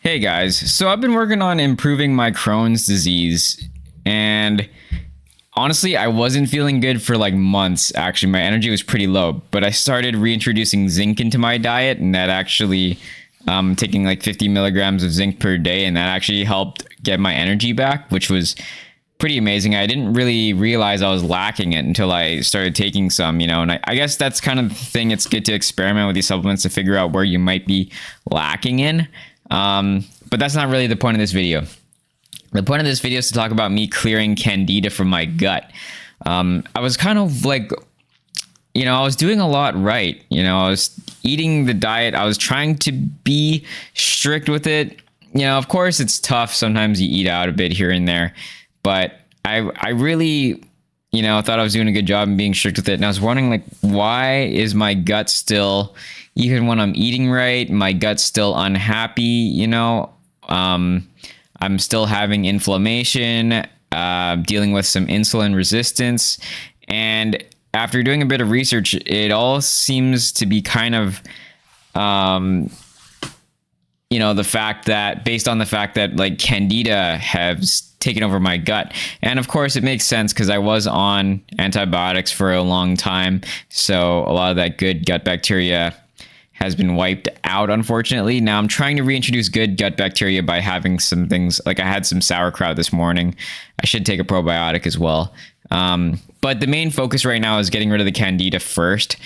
Hey guys, so I've been working on improving my Crohn's disease, and honestly, I wasn't feeling good for like months. Actually, my energy was pretty low, but I started reintroducing zinc into my diet, and that actually, taking like 50 milligrams of zinc per day, and that actually helped get my energy back, which was pretty amazing. I didn't really realize I was lacking it until I started taking some, and I guess that's kind of the thing. It's good to experiment with these supplements to figure out where you might be lacking in. But that's not really the point of this video. The point of this video is to talk about me clearing Candida from my gut. I was kind of like, I was doing a lot right. I was eating the diet. I was trying to be strict with it. Of course it's tough. Sometimes you eat out a bit here and there, but I really, thought I was doing a good job in being strict with it. And I was wondering, like, why is my gut still, even when I'm eating right, my gut's still unhappy, I'm still having inflammation, dealing with some insulin resistance. And after doing a bit of research, it all seems to be kind of, the fact that, based on the fact that like Candida has taken over my gut. And of course it makes sense because I was on antibiotics for a long time. So a lot of that good gut bacteria has been wiped out, unfortunately. Now I'm trying to reintroduce good gut bacteria by having some things, like I had some sauerkraut this morning. I should take a probiotic as well. But the main focus right now is getting rid of the Candida first.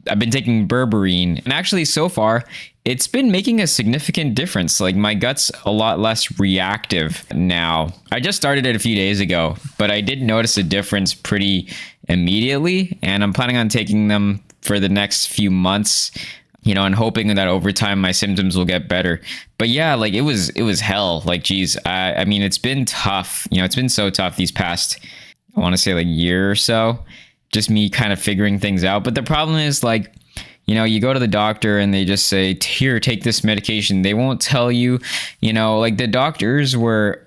I've been taking Berberine, and actually so far it's been making a significant difference. Like my gut's a lot less reactive now. I just started it a few days ago, but I did notice a difference pretty immediately, and I'm planning on taking them for the next few months, and hoping that over time my symptoms will get better. But yeah, like it was hell. Like, geez, I mean, it's been tough. It's been so tough these past, I want to say like year or so, just me kind of figuring things out. But the problem is, like, you go to the doctor and they just say, here, take this medication. They won't tell you, like the doctors were,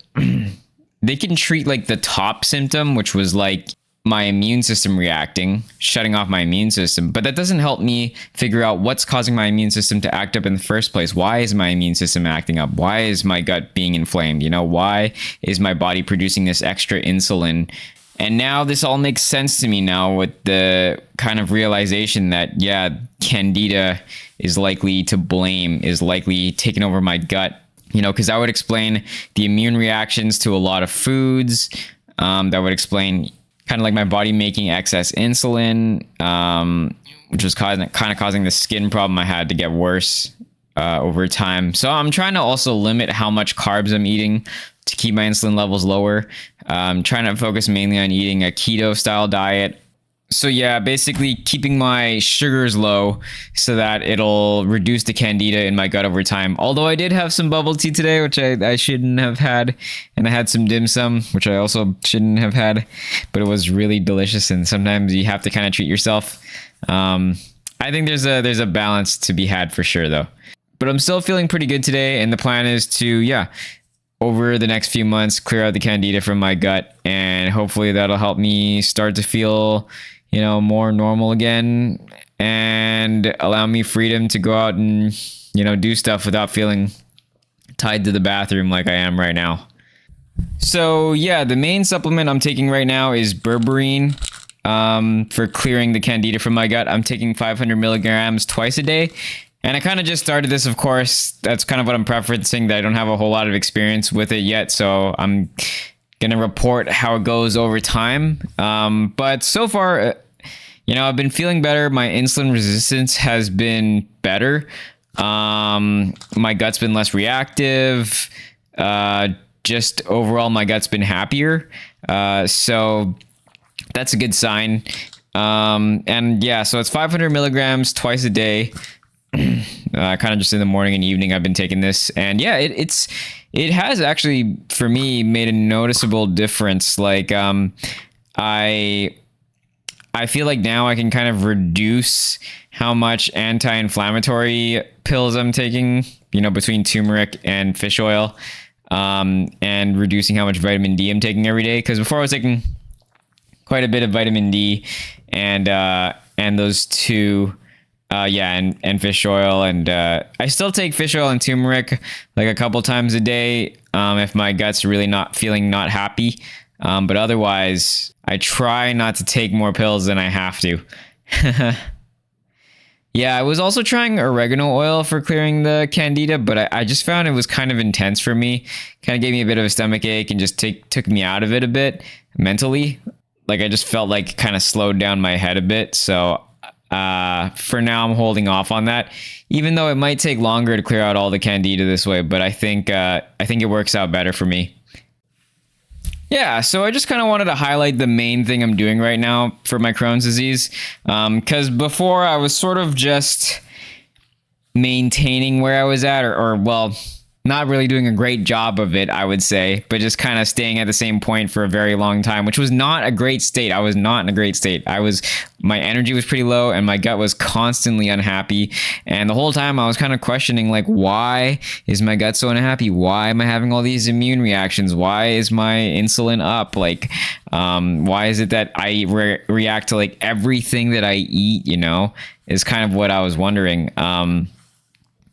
they can treat like the top symptom, which was like my immune system reacting, shutting off my immune system. But that doesn't help me figure out what's causing my immune system to act up in the first place. Why is my immune system acting up? Why is my gut being inflamed? Why is my body producing this extra insulin? And now this all makes sense to me now, with the kind of realization that, yeah, Candida is likely to blame, is likely taking over my gut, because that would explain the immune reactions to a lot of foods. That would explain kind of like my body making excess insulin, which was kind of causing the skin problem I had to get worse over time. So I'm trying to also limit how much carbs I'm eating to keep my insulin levels lower. I'm trying to focus mainly on eating a keto style diet. So yeah, basically keeping my sugars low so that it'll reduce the Candida in my gut over time. Although I did have some bubble tea today, which I shouldn't have had. And I had some dim sum, which I also shouldn't have had, but it was really delicious. And sometimes you have to kind of treat yourself. I think there's a balance to be had for sure though. But I'm still feeling pretty good today. And the plan is to, over the next few months, clear out the Candida from my gut, and hopefully that'll help me start to feel, more normal again, and allow me freedom to go out and, do stuff without feeling tied to the bathroom like I am right now. So yeah, the main supplement I'm taking right now is Berberine, for clearing the Candida from my gut. I'm taking 500 milligrams twice a day. And I kind of just started this, of course. That's kind of what I'm preferencing, that I don't have a whole lot of experience with it yet. So I'm going to report how it goes over time. But so far, I've been feeling better. My insulin resistance has been better. My gut's been less reactive. Just overall, my gut's been happier. So that's a good sign. And yeah, so it's 500 milligrams twice a day. Kind of just in the morning and evening I've been taking this, and yeah, it has actually for me made a noticeable difference. Like I feel like now I can kind of reduce how much anti-inflammatory pills I'm taking, between turmeric and fish oil, and reducing how much vitamin D I'm taking every day, because before I was taking quite a bit of vitamin D, and those two Yeah, and fish oil, and I still take fish oil and turmeric like a couple times a day if my gut's really not feeling not happy. But otherwise, I try not to take more pills than I have to. Yeah, I was also trying oregano oil for clearing the candida, but I just found it was kind of intense for me. Kind of gave me a bit of a stomach ache and just took me out of it a bit mentally. Like I just felt like it kind of slowed down my head a bit. So for now, I'm holding off on that, even though it might take longer to clear out all the candida this way. But I think it works out better for me. Yeah, so I just kind of wanted to highlight the main thing I'm doing right now for my Crohn's disease. Because before I was sort of just maintaining where I was at, or well, not really doing a great job of it, I would say, but just kind of staying at the same point for a very long time, which was not a great state. I was not in a great state. My energy was pretty low and my gut was constantly unhappy. And the whole time I was kind of questioning, like, why is my gut so unhappy? Why am I having all these immune reactions? Why is my insulin up? Like, why is it that I react to like everything that I eat, is kind of what I was wondering.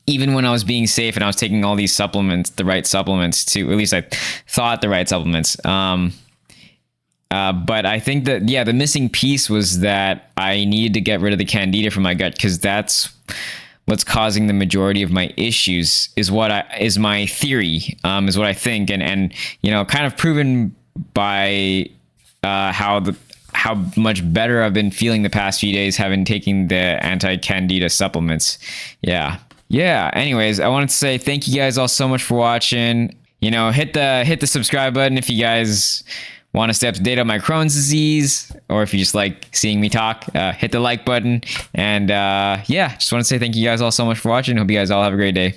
Even when I was being safe and I was taking all these supplements, the right supplements to, at least I thought the right supplements. But I think that, yeah, the missing piece was that I needed to get rid of the candida from my gut, because that's what's causing the majority of my issues, is my theory, is what I think. And kind of proven by how much better I've been feeling the past few days having taken the anti-candida supplements. Yeah. Anyways, I wanted to say thank you guys all so much for watching. Hit the subscribe button if you guys want to stay up to date on my Crohn's disease, or if you just like seeing me talk, hit the like button. And just want to say thank you guys all so much for watching. Hope you guys all have a great day.